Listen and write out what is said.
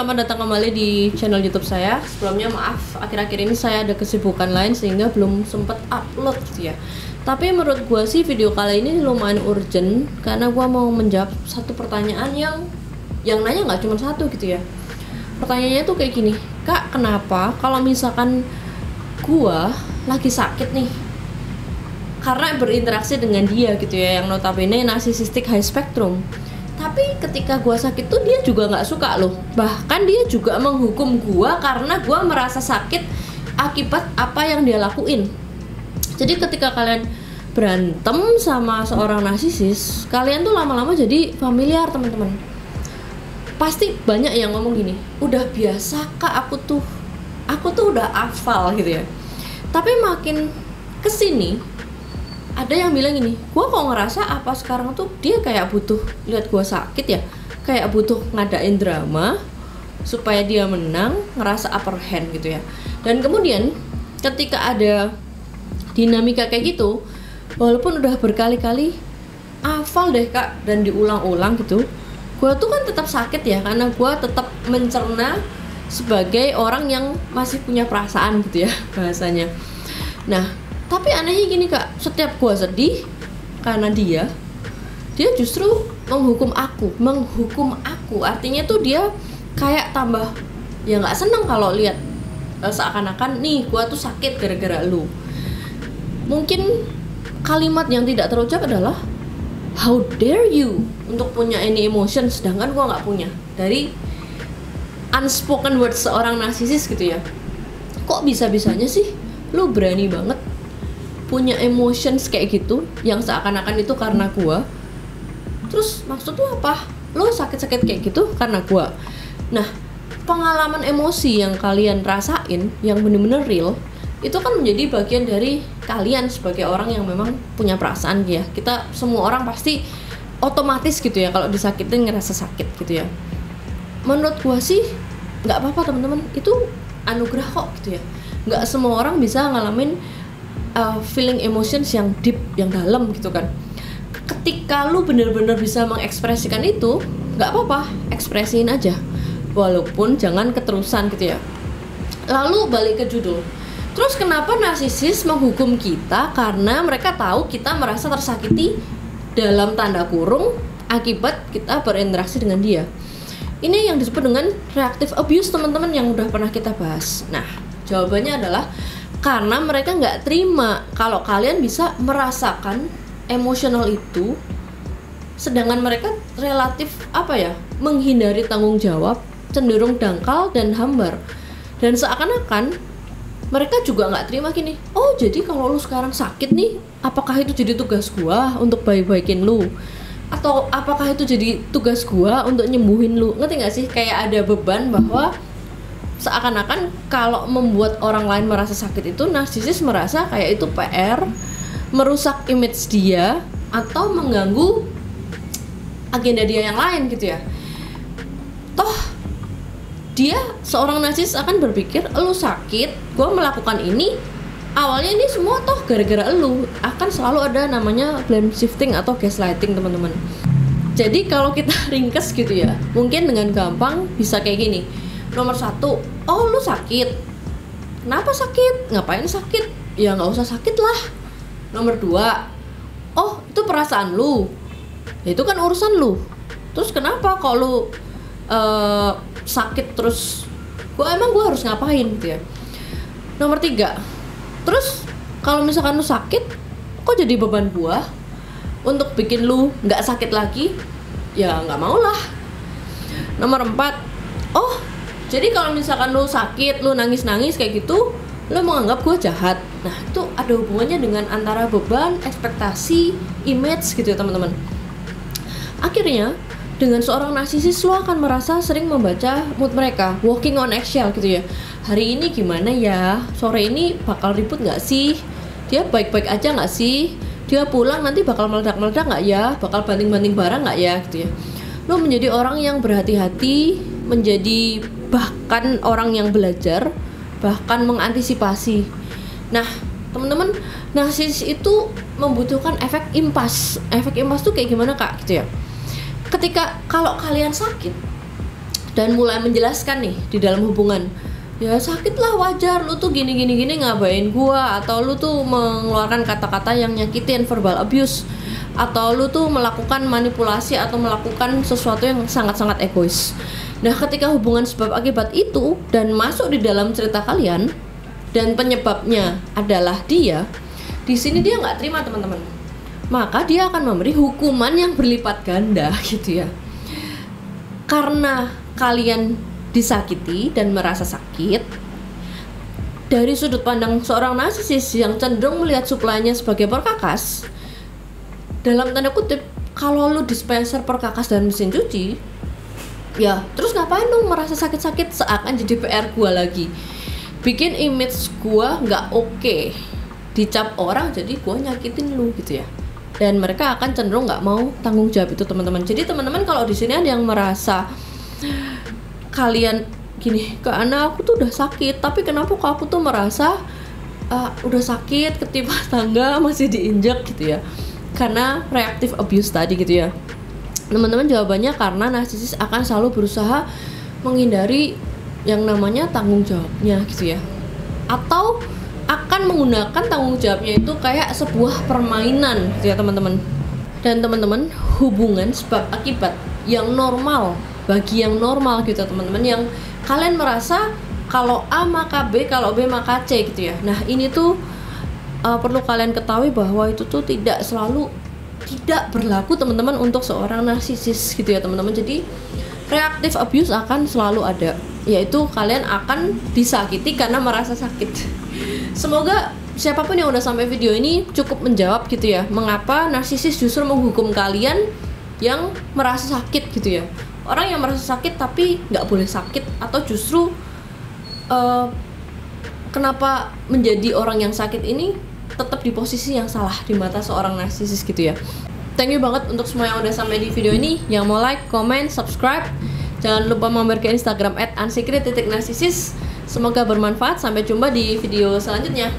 selamat datang kembali di channel YouTube saya. Sebelumnya maaf, akhir-akhir ini saya ada kesibukan lain sehingga belum sempat upload gitu ya. Tapi menurut gue sih video kali ini lumayan urgent karena gue mau menjawab satu pertanyaan yang nanya nggak cuma satu gitu ya. Pertanyaannya tuh kayak gini, Kak, kenapa kalau misalkan gue lagi sakit nih karena berinteraksi dengan dia gitu ya, yang notabene narcissistic high spectrum, tapi ketika gue sakit tuh dia juga nggak suka loh. Bahkan dia juga menghukum gue karena gue merasa sakit akibat apa yang dia lakuin. Jadi ketika kalian berantem sama seorang narsisis, kalian tuh lama-lama jadi familiar teman-teman. Pasti banyak yang ngomong gini, udah biasa Kak, aku tuh udah hafal gitu ya. Tapi makin kesini ada yang bilang gini, gue kok ngerasa apa sekarang tuh dia kayak butuh lihat gue sakit ya, kayak butuh ngadain drama supaya dia menang, ngerasa upper hand gitu ya. Dan kemudian ketika ada dinamika kayak gitu, walaupun udah berkali-kali hafal deh Kak dan diulang-ulang gitu, gue tuh kan tetap sakit ya, karena gue tetap mencerna sebagai orang yang masih punya perasaan gitu ya bahasanya. Nah, tapi anehnya gini Kak, setiap gua sedih karena dia justru menghukum aku. Artinya tuh dia kayak tambah ya nggak seneng kalau lihat seakan-akan nih gua tuh sakit gara-gara lu. Mungkin kalimat yang tidak terucap adalah how dare you untuk punya any emotion sedangkan gua nggak punya. Dari unspoken words seorang narsisis gitu ya. Kok bisa-bisanya sih lu berani banget punya emotions kayak gitu yang seakan-akan itu karena gua. Terus maksud lu apa? Lu sakit-sakit kayak gitu karena gua. Nah, pengalaman emosi yang kalian rasain yang bener-bener real itu kan menjadi bagian dari kalian sebagai orang yang memang punya perasaan ya. Kita semua orang pasti otomatis gitu ya kalau disakitin ngerasa sakit gitu ya. Menurut gua sih nggak apa-apa teman-teman, itu anugerah kok gitu ya. Nggak semua orang bisa ngalamin feeling emotions yang deep, yang dalam gitu kan. Ketika lu bener-bener bisa mengekspresikan itu, nggak apa-apa, ekspresiin aja, walaupun jangan keterusan gitu ya. Lalu balik ke judul. Terus kenapa narsisis menghukum kita? Karena mereka tahu kita merasa tersakiti dalam tanda kurung akibat kita berinteraksi dengan dia. Ini yang disebut dengan reactive abuse teman-teman, yang udah pernah kita bahas. Nah, jawabannya adalah karena mereka nggak terima kalau kalian bisa merasakan emosional itu, sedangkan mereka relatif menghindari tanggung jawab, cenderung dangkal dan hambar. Dan seakan-akan mereka juga nggak terima gini, oh jadi kalau lu sekarang sakit nih, apakah itu jadi tugas gua untuk baik-baikin lu? Atau apakah itu jadi tugas gua untuk nyembuhin lu? Ngerti nggak sih? Kayak ada beban bahwa seakan-akan kalau membuat orang lain merasa sakit itu, narsisis merasa kayak itu PR, merusak image dia atau mengganggu agenda dia yang lain gitu ya. Toh dia seorang narsisis akan berpikir, lu sakit, gue melakukan ini, awalnya ini semua toh gara-gara lu. Akan selalu ada namanya blame shifting atau gaslighting teman-teman. Jadi kalau kita ringkes gitu ya, mungkin dengan gampang bisa kayak gini. Nomor 1, oh lu sakit. Kenapa sakit? Ngapain sakit? Ya nggak usah sakit lah. Nomor 2, oh itu perasaan lu. Ya, itu kan urusan lu. Terus kenapa kalau lu sakit terus gue harus ngapain gitu ya. Nomor 3, terus kalau misalkan lu sakit, kok jadi beban gue untuk bikin lu nggak sakit lagi? Ya nggak mau lah. Nomor 4, oh jadi kalau misalkan lu sakit, lu nangis-nangis kayak gitu, lu menganggap gue jahat. Nah, itu ada hubungannya dengan antara beban, ekspektasi, image gitu ya teman-teman. Akhirnya, dengan seorang narsisis lu akan merasa sering membaca mood mereka, walking on eggshell gitu ya. Hari ini gimana ya? Sore ini bakal ribut gak sih? Dia baik-baik aja gak sih? Dia pulang nanti bakal meledak-meledak gak ya? Bakal banting-banting barang gak ya? Gitu ya. Lu menjadi orang yang berhati-hati, menjadi bahkan orang yang belajar, bahkan mengantisipasi. Nah, teman-teman, narsisis itu membutuhkan efek impas. Efek impas tuh kayak gimana Kak gitu ya. Ketika kalau kalian sakit, dan mulai menjelaskan nih di dalam hubungan, ya sakit lah, wajar, lu tuh gini ngabain gua, atau lu tuh mengeluarkan kata-kata yang nyakitin, verbal abuse, atau lu tuh melakukan manipulasi atau melakukan sesuatu yang sangat-sangat egois. Nah, ketika hubungan sebab akibat itu dan masuk di dalam cerita kalian dan penyebabnya adalah dia, di sini dia nggak terima teman-teman, maka dia akan memberi hukuman yang berlipat ganda gitu ya. Karena kalian disakiti dan merasa sakit, dari sudut pandang seorang narsisis yang cenderung melihat suplainya sebagai perkakas, dalam tanda kutip, kalau lu dispenser perkakas dan mesin cuci, ya terus ngapain dong merasa sakit-sakit, seakan jadi PR gua lagi, bikin image gua nggak oke, dicap orang jadi gua nyakitin lu gitu ya. Dan mereka akan cenderung nggak mau tanggung jawab itu teman-teman. Jadi teman-teman, kalau di sini ada yang merasa kalian gini, ke anak aku tuh udah sakit, tapi kenapa kok aku tuh merasa udah sakit ketimpa tangga masih diinjak gitu ya, karena reactive abuse tadi gitu ya teman-teman. Jawabannya karena narsisis akan selalu berusaha menghindari yang namanya tanggung jawabnya gitu ya, atau akan menggunakan tanggung jawabnya itu kayak sebuah permainan gitu ya teman-teman. Dan teman-teman, hubungan sebab akibat yang normal, bagi yang normal gitu teman-teman, yang kalian merasa kalau A maka B, kalau B maka C gitu ya. Nah, ini tuh perlu kalian ketahui bahwa itu tuh tidak berlaku teman-teman untuk seorang narsisis gitu ya teman-teman. Jadi reactive abuse akan selalu ada, yaitu kalian akan disakiti karena merasa sakit. Semoga siapapun yang udah sampai video ini cukup menjawab gitu ya, mengapa narsisis justru menghukum kalian yang merasa sakit gitu ya. Orang yang merasa sakit tapi nggak boleh sakit, atau justru kenapa menjadi orang yang sakit ini tetap di posisi yang salah di mata seorang narsisis gitu ya. Thank you banget untuk semua yang udah sampai di video ini. Yang mau like, comment, subscribe, jangan lupa mampir ke Instagram @unsecret_narcisis. Semoga bermanfaat. Sampai jumpa di video selanjutnya.